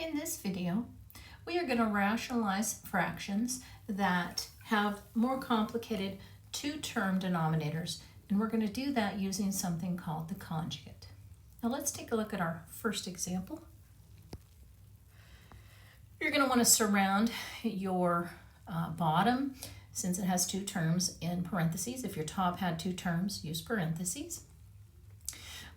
In this video, we are going to rationalize fractions that have more complicated two-term denominators, and we're going to do that using something called the conjugate. Now let's take a look at our first example. You're going to want to surround your bottom, since it has two terms, in parentheses. If your top had two terms, use parentheses.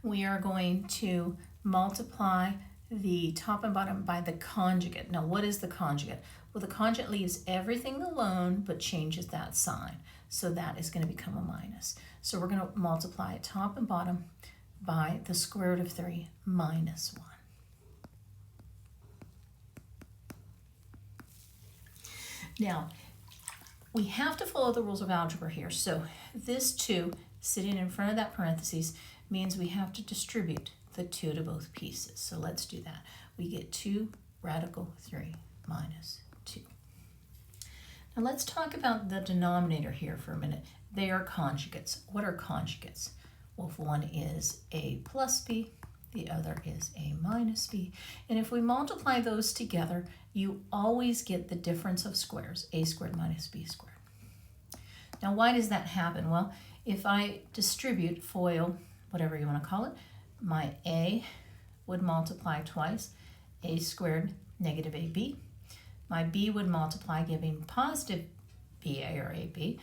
We are going to multiply the top and bottom by the conjugate. Now, what is the conjugate? Well, the conjugate leaves everything alone but changes that sign. So that is going to become a minus. So we're going to multiply top and bottom by the square root of 3 minus 1. Now, we have to follow the rules of algebra here. So this 2 sitting in front of that parentheses means we have to distribute the 2 to both pieces. So let's do that. We get 2 radical 3 minus 2. Now let's talk about the denominator here for a minute. They are conjugates. What are conjugates? Well, if one is a plus b, the other is a minus b. And if we multiply those together, you always get the difference of squares, a squared minus b squared. Now, why does that happen? Well, if I distribute, FOIL, whatever you want to call it, my a would multiply twice, a squared negative ab. My b would multiply, giving positive ba or ab,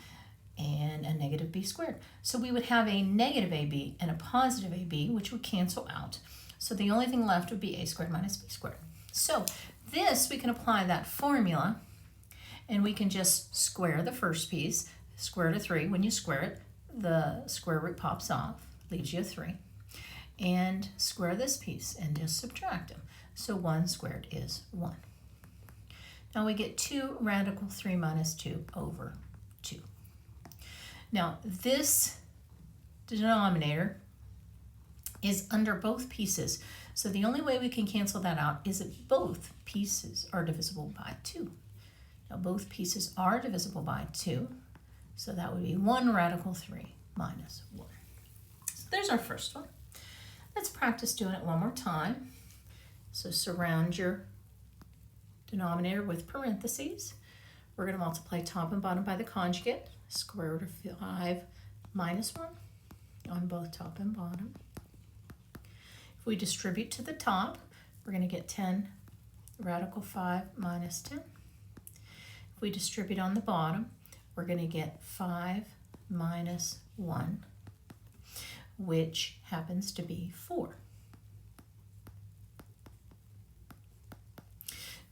and a negative b squared. So we would have a negative ab and a positive ab, which would cancel out. So the only thing left would be a squared minus b squared. So this, we can apply that formula, and we can just square the first piece, square root of 3. When you square it, the square root pops off, leaves you a 3. And square this piece and just subtract them. So 1 squared is 1. Now we get 2 radical 3 minus 2 over 2. Now this denominator is under both pieces. So the only way we can cancel that out is if both pieces are divisible by 2. Now both pieces are divisible by 2. So that would be 1 radical 3 minus 1. So there's our first one. Let's practice doing it one more time. So surround your denominator with parentheses. We're going to multiply top and bottom by the conjugate, square root of 5 minus 1 on both top and bottom. If we distribute to the top, we're going to get 10 radical 5 minus 10. If we distribute on the bottom, we're going to get 5 minus 1, which happens to be 4.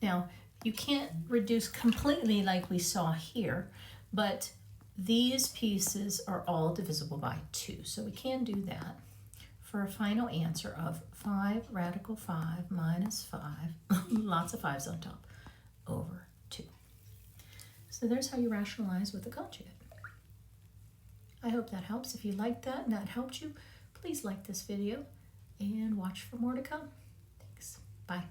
Now, you can't reduce completely like we saw here, but these pieces are all divisible by 2. So we can do that for a final answer of 5 radical 5 minus 5, lots of 5s on top, over 2. So there's how you rationalize with the conjugate. I hope that helps. If you liked that and that helped you, please like this video and watch for more to come. Thanks. Bye.